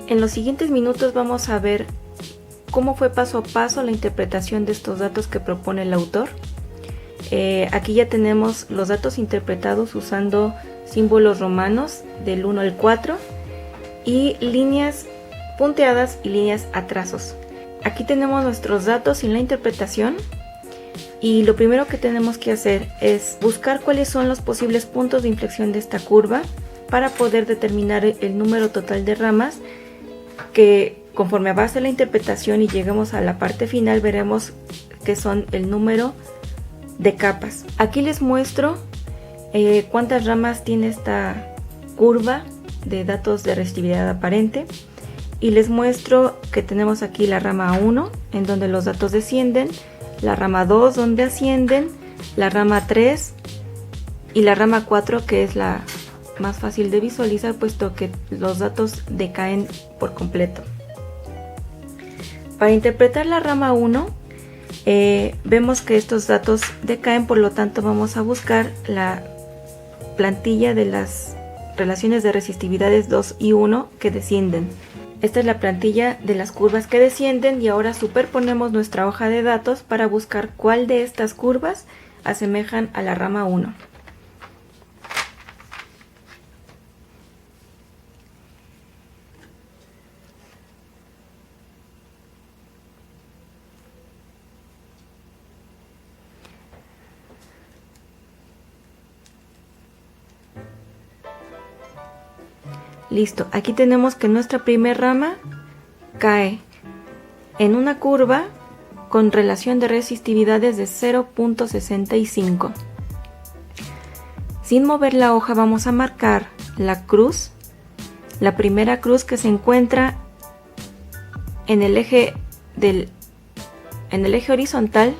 En los siguientes minutos vamos a ver cómo fue paso a paso la interpretación de estos datos que propone el autor. Aquí ya tenemos los datos interpretados usando símbolos romanos del 1 al 4 y líneas punteadas y líneas a trazos. Aquí tenemos nuestros datos y la interpretación, y lo primero que tenemos que hacer es buscar cuáles son los posibles puntos de inflexión de esta curva para poder determinar el número total de ramas, que conforme avance la interpretación y lleguemos a la parte final veremos que son el número de capas. Aquí les muestro cuántas ramas tiene esta curva de datos de resistividad aparente, y les muestro que tenemos aquí la rama 1 en donde los datos descienden, la rama 2 donde ascienden, la rama 3 y la rama 4, que es la más fácil de visualizar puesto que los datos decaen por completo. Para interpretar la rama 1 vemos que estos datos decaen, por lo tanto vamos a buscar la plantilla de las relaciones de resistividades 2 y 1 que descienden. Esta es la plantilla de las curvas que descienden, y ahora superponemos nuestra hoja de datos para buscar cuál de estas curvas asemejan a la rama 1. Listo, aquí tenemos que nuestra primera rama cae en una curva con relación de resistividades de 0.65. Sin mover la hoja vamos a marcar la cruz, la primera cruz que se encuentra en el eje horizontal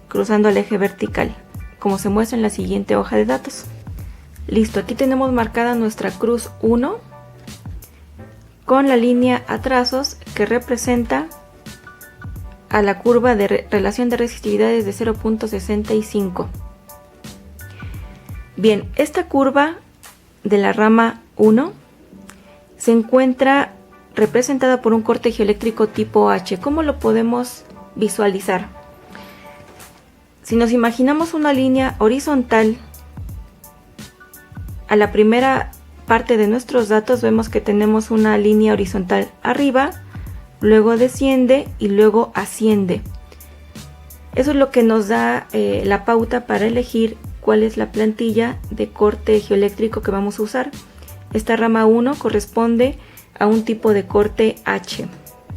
cruzando el eje vertical, como se muestra en la siguiente hoja de datos. Listo, aquí tenemos marcada nuestra cruz 1 con la línea a trazos que representa a la curva de relación de resistividades de 0.65. Bien, esta curva de la rama 1 se encuentra representada por un corte geoeléctrico tipo H. ¿Cómo lo podemos visualizar? Si nos imaginamos una línea horizontal a la primera parte de nuestros datos, vemos que tenemos una línea horizontal arriba, luego desciende y luego asciende. Eso es lo que nos da la pauta para elegir cuál es la plantilla de corte geoeléctrico que vamos a usar. Esta rama 1 corresponde a un tipo de corte H.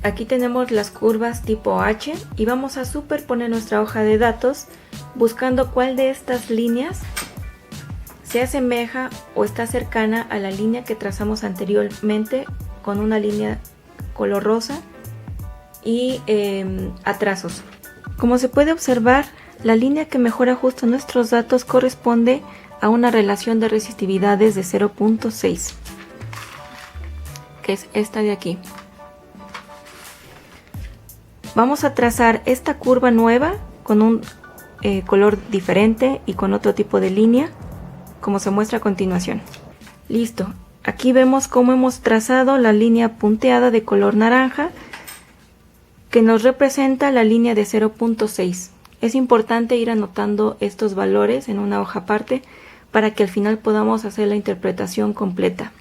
Aquí tenemos las curvas tipo H y vamos a superponer nuestra hoja de datos buscando cuál de estas líneas se asemeja o está cercana a la línea que trazamos anteriormente con una línea color rosa y a trazos. Como se puede observar, la línea que mejor ajusta nuestros datos corresponde a una relación de resistividades de 0.6, que es esta de aquí. Vamos a trazar esta curva nueva con un color diferente y con otro tipo de línea, como se muestra a continuación. Listo, aquí vemos cómo hemos trazado la línea punteada de color naranja que nos representa la línea de 0.6. Es importante ir anotando estos valores en una hoja aparte para que al final podamos hacer la interpretación completa.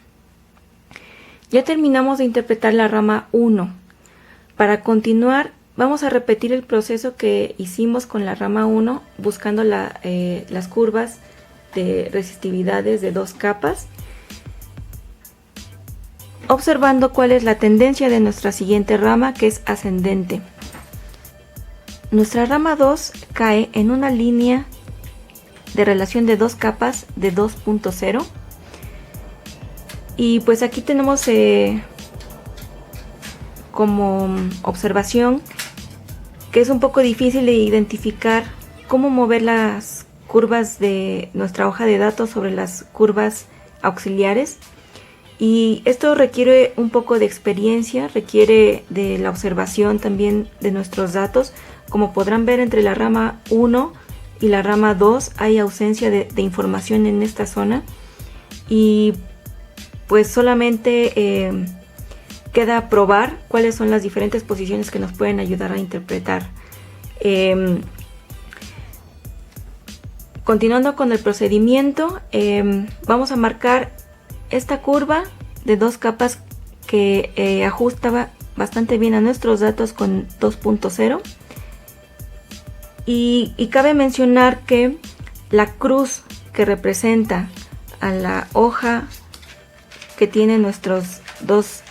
Ya terminamos de interpretar la rama 1. Para continuar vamos a repetir el proceso que hicimos con la rama 1 buscando las curvas de resistividades de 2 capas, observando cuál es la tendencia de nuestra siguiente rama, que es ascendente. Nuestra rama 2 cae en una línea de relación de 2 capas de 2.0, y pues aquí tenemos como observación que es un poco difícil de identificar cómo mover las curvas de nuestra hoja de datos sobre las curvas auxiliares, y esto requiere un poco de experiencia, requiere de la observación también de nuestros datos. Como podrán ver, entre la rama 1 y la rama 2 hay ausencia de información en esta zona, y pues solamente queda probar cuáles son las diferentes posiciones que nos pueden ayudar a interpretar. Continuando con el procedimiento, vamos a marcar esta curva de 2 capas que ajusta bastante bien a nuestros datos con 2.0. Y cabe mencionar que la cruz que representa a la hoja que tiene nuestros dos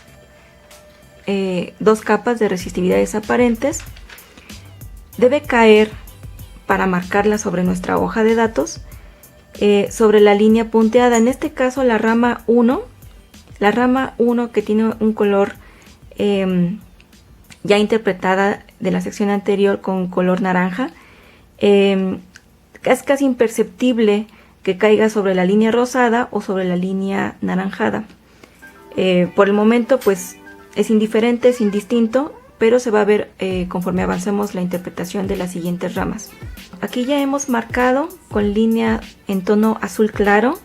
capas de resistividades aparentes debe caer para marcarla sobre nuestra hoja de datos sobre la línea punteada. En este caso la rama 1 que tiene un color ya interpretada de la sección anterior con color naranja, es casi imperceptible que caiga sobre la línea rosada o sobre la línea naranjada. Por el momento pues es indiferente, es indistinto, pero se va a ver conforme avancemos la interpretación de las siguientes ramas. Aquí ya hemos marcado con línea en tono azul claro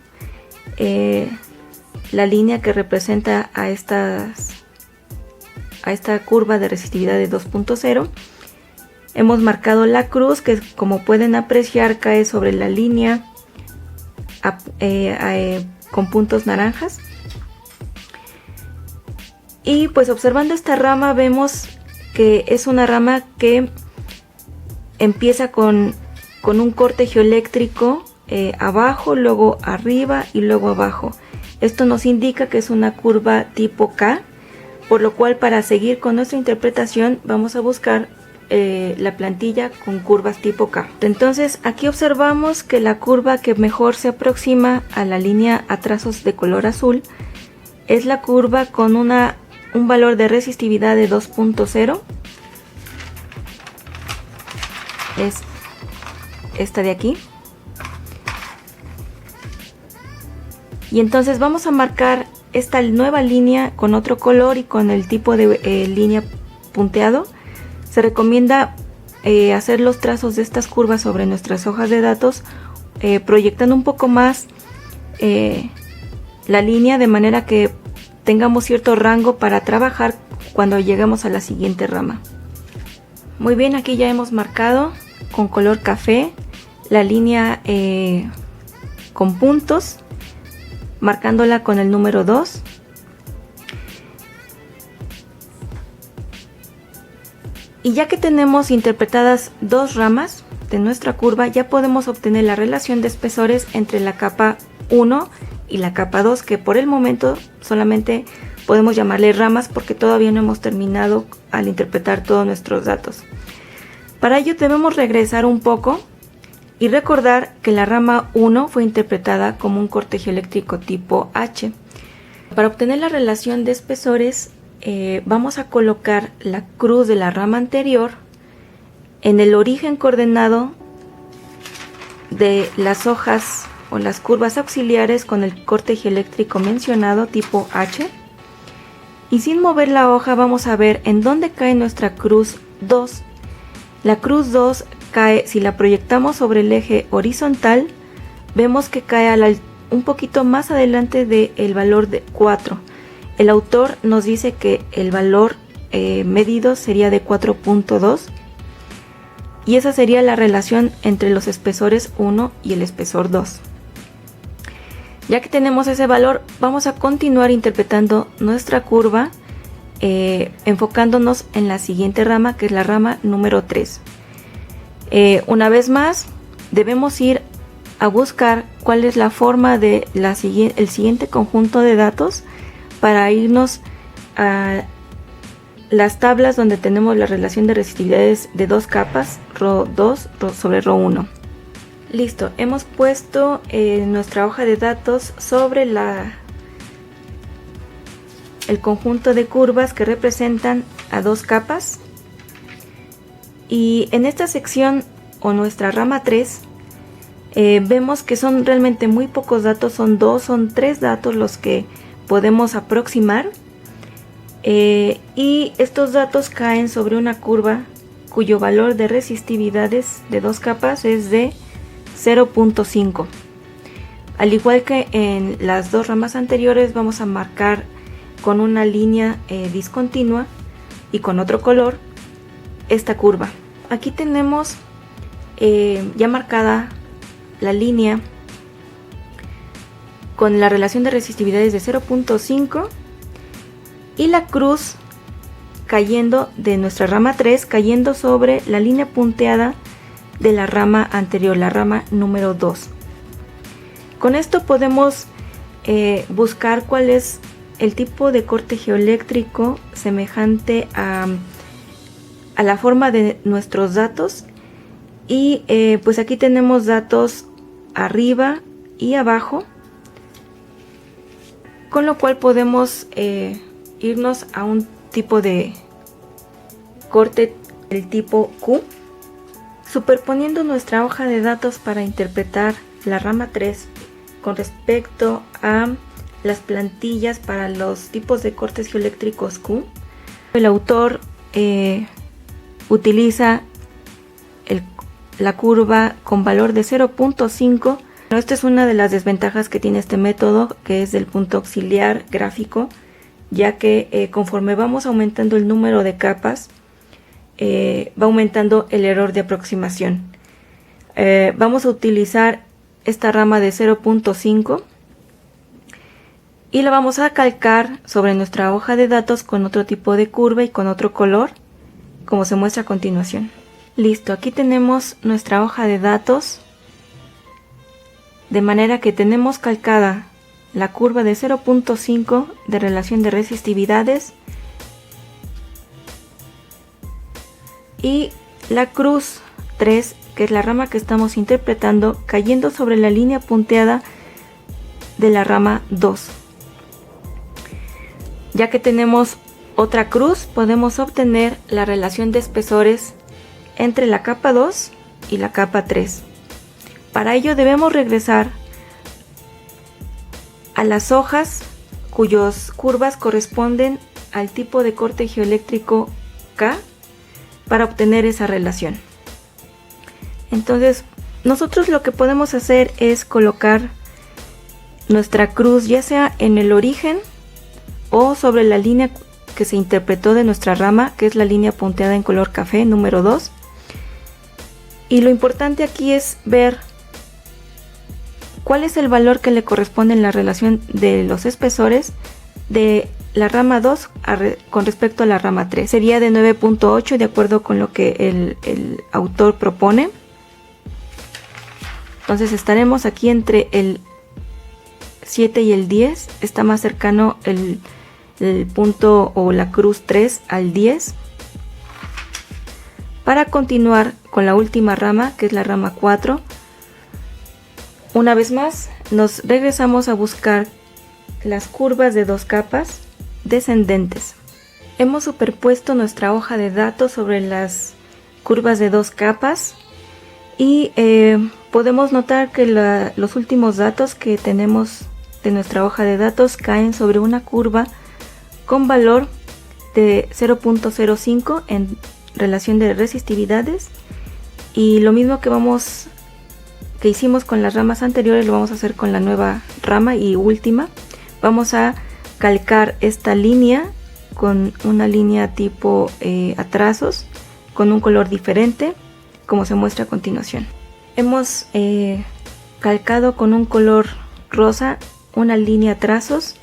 la línea que representa a esta curva de resistividad de 2.0. Hemos marcado la cruz que, como pueden apreciar, cae sobre la línea con puntos naranjas. Y pues observando esta rama vemos que es una rama que empieza con un corte geoeléctrico abajo, luego arriba y luego abajo. Esto nos indica que es una curva tipo K, por lo cual para seguir con nuestra interpretación vamos a buscar la plantilla con curvas tipo K. Entonces aquí observamos que la curva que mejor se aproxima a la línea a trazos de color azul es la curva con un valor de resistividad de 2.0. Es esta de aquí. Y entonces vamos a marcar esta nueva línea con otro color y con el tipo de línea punteado. Se recomienda hacer los trazos de estas curvas sobre nuestras hojas de datos proyectando un poco más la línea, de manera que tengamos cierto rango para trabajar cuando lleguemos a la siguiente rama. Muy bien, aquí ya hemos marcado con color café la línea con puntos, marcándola con el número 2. Y ya que tenemos interpretadas 2 ramas de nuestra curva, ya podemos obtener la relación de espesores entre la capa 1 y la capa 2, que por el momento solamente podemos llamarle ramas porque todavía no hemos terminado al interpretar todos nuestros datos. Para ello debemos regresar un poco y recordar que la rama 1 fue interpretada como un corte geoeléctrico tipo H. Para obtener la relación de espesores vamos a colocar la cruz de la rama anterior en el origen coordenado de las hojas o las curvas auxiliares con el corte geoeléctrico mencionado tipo H, y sin mover la hoja vamos a ver en dónde cae nuestra cruz 2. La cruz 2 cae, si la proyectamos sobre el eje horizontal, vemos que cae un poquito más adelante del valor de 4. El autor nos dice que el valor medido sería de 4.2 y esa sería la relación entre los espesores 1 y el espesor 2. Ya que tenemos ese valor, vamos a continuar interpretando nuestra curva enfocándonos en la siguiente rama, que es la rama número 3. Una vez más, debemos ir a buscar cuál es la forma de el siguiente conjunto de datos para irnos a las tablas donde tenemos la relación de resistividades de 2 capas, ρ2 sobre ρ1. Listo, hemos puesto nuestra hoja de datos sobre el conjunto de curvas que representan a 2 capas, y en esta sección o nuestra rama 3 vemos que son realmente muy pocos datos, son 3 datos los que podemos aproximar, y estos datos caen sobre una curva cuyo valor de resistividades de 2 capas es de 0.5. Al igual que en las 2 ramas anteriores, vamos a marcar con una línea discontinua y con otro color esta curva. Aquí tenemos ya marcada la línea con la relación de resistividades de 0.5 y la cruz cayendo de nuestra rama 3, cayendo sobre la línea punteada de la rama anterior, la rama número 2. Con esto podemos buscar cuál es el tipo de corte geoeléctrico semejante a la forma de nuestros datos. Y pues aquí tenemos datos arriba y abajo, con lo cual podemos irnos a un tipo de corte del tipo Q, superponiendo nuestra hoja de datos para interpretar la rama 3 con respecto a las plantillas para los tipos de cortes geoeléctricos Q. El autor utiliza la curva con valor de 0.5. Esta es una de las desventajas que tiene este método, que es del punto auxiliar gráfico, ya que conforme vamos aumentando el número de capas, va aumentando el error de aproximación. Vamos a utilizar esta rama de 0.5 y la vamos a calcar sobre nuestra hoja de datos con otro tipo de curva y con otro color, como se muestra a continuación. Listo, aquí tenemos nuestra hoja de datos, de manera que tenemos calcada la curva de 0.5 de relación de resistividades y la cruz 3, que es la rama que estamos interpretando, cayendo sobre la línea punteada de la rama 2. Ya que tenemos otra cruz, podemos obtener la relación de espesores entre la capa 2 y la capa 3. Para ello debemos regresar a las hojas cuyas curvas corresponden al tipo de corte geoeléctrico K para obtener esa relación. Entonces, nosotros lo que podemos hacer es colocar nuestra cruz ya sea en el origen o sobre la línea que se interpretó de nuestra rama, que es la línea punteada en color café número 2. Y lo importante aquí es ver cuál es el valor que le corresponde en la relación de los espesores de la rama 2 con respecto a la rama 3. Sería de 9.8 de acuerdo con lo que el autor propone. Entonces estaremos aquí entre el 7 y el 10. Está más cercano el punto o la cruz 3 al 10. Para continuar con la última rama, que es la rama 4, una vez más nos regresamos a buscar las curvas de dos capas descendentes. Hemos superpuesto nuestra hoja de datos sobre las curvas de dos capas y podemos notar que los últimos datos que tenemos de nuestra hoja de datos caen sobre una curva con valor de 0.05 en relación de resistividades, y lo mismo que hicimos con las ramas anteriores lo vamos a hacer con la nueva rama y última. Vamos a calcar esta línea con una línea tipo a trazos con un color diferente, como se muestra a continuación. Hemos calcado con un color rosa una línea a trazos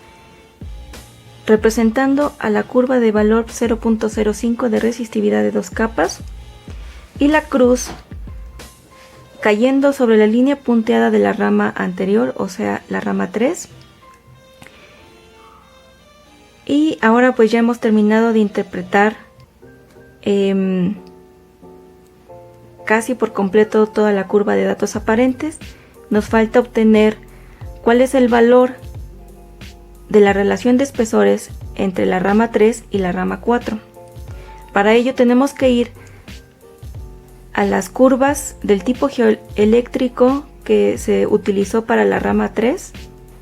representando a la curva de valor 0.05 de resistividad de dos capas y la cruz cayendo sobre la línea punteada de la rama anterior, o sea la rama 3. Y ahora pues ya hemos terminado de interpretar casi por completo toda la curva de datos aparentes. Nos falta obtener cuál es el valor de la relación de espesores entre la rama 3 y la rama 4. Para ello tenemos que ir a las curvas del tipo geoeléctrico que se utilizó para la rama 3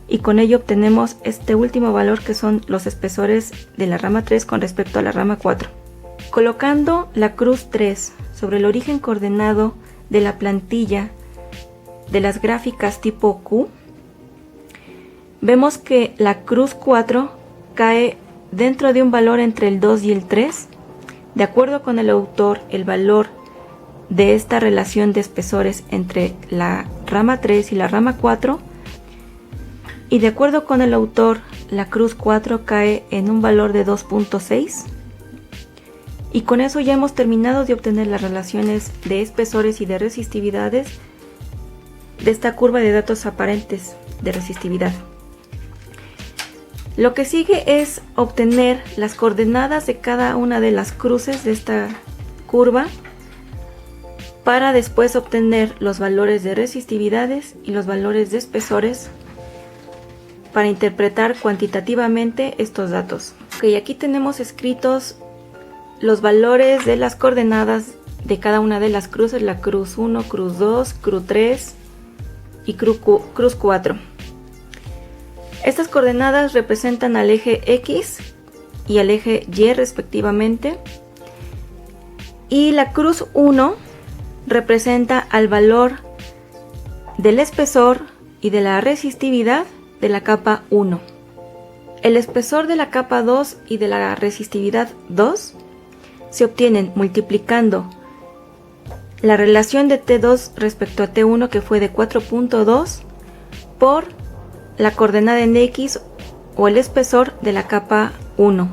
y con ello obtenemos este último valor, que son los espesores de la rama 3 con respecto a la rama 4. Colocando la cruz 3 sobre el origen coordenado de la plantilla de las gráficas tipo Q, vemos que la cruz 4 cae dentro de un valor entre el 2 y el 3. De acuerdo con el autor, el valor de esta relación de espesores entre la rama 3 y la rama 4, y de acuerdo con el autor, la cruz 4 cae en un valor de 2.6. Y con eso ya hemos terminado de obtener las relaciones de espesores y de resistividades de esta curva de datos aparentes de resistividad. Lo que sigue es obtener las coordenadas de cada una de las cruces de esta curva para después obtener los valores de resistividades y los valores de espesores para interpretar cuantitativamente estos datos. Ok, aquí tenemos escritos los valores de las coordenadas de cada una de las cruces, la cruz 1, cruz 2, cruz 3 y cruz 4. Estas coordenadas representan al eje X y al eje Y respectivamente, y la cruz 1 representa al valor del espesor y de la resistividad de la capa 1. El espesor de la capa 2 y de la resistividad 2 se obtienen multiplicando la relación de T2 respecto a T1, que fue de 4.2, por la coordenada en X o el espesor de la capa 1,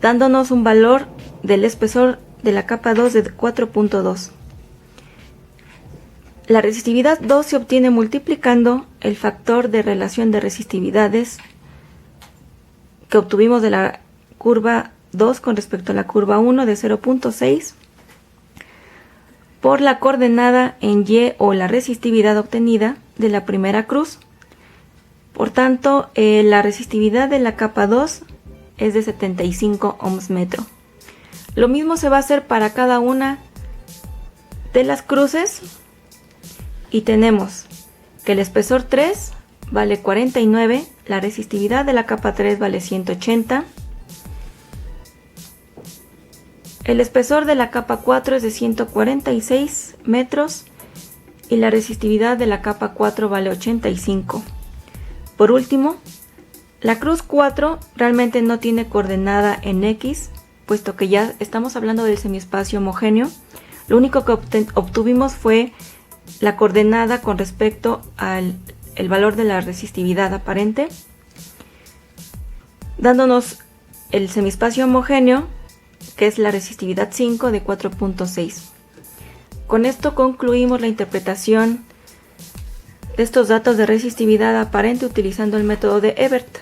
dándonos un valor del espesor de la capa 2 de 4.2. La resistividad 2 se obtiene multiplicando el factor de relación de resistividades que obtuvimos de la curva 2 con respecto a la curva 1 de 0.6 por la coordenada en Y o la resistividad obtenida de la primera cruz. Por tanto, la resistividad de la capa 2 es de 75 ohms metro. Lo mismo se va a hacer para cada una de las cruces y tenemos que el espesor 3 vale 49, la resistividad de la capa 3 vale 180, el espesor de la capa 4 es de 146 metros y la resistividad de la capa 4 vale 85. Por último, la cruz 4 realmente no tiene coordenada en X, puesto que ya estamos hablando del semiespacio homogéneo. Lo único que obtuvimos fue la coordenada con respecto al valor de la resistividad aparente, dándonos el semiespacio homogéneo, que es la resistividad 5 de 4.6. Con esto concluimos la interpretación de estos datos de resistividad aparente utilizando el método de Ebert.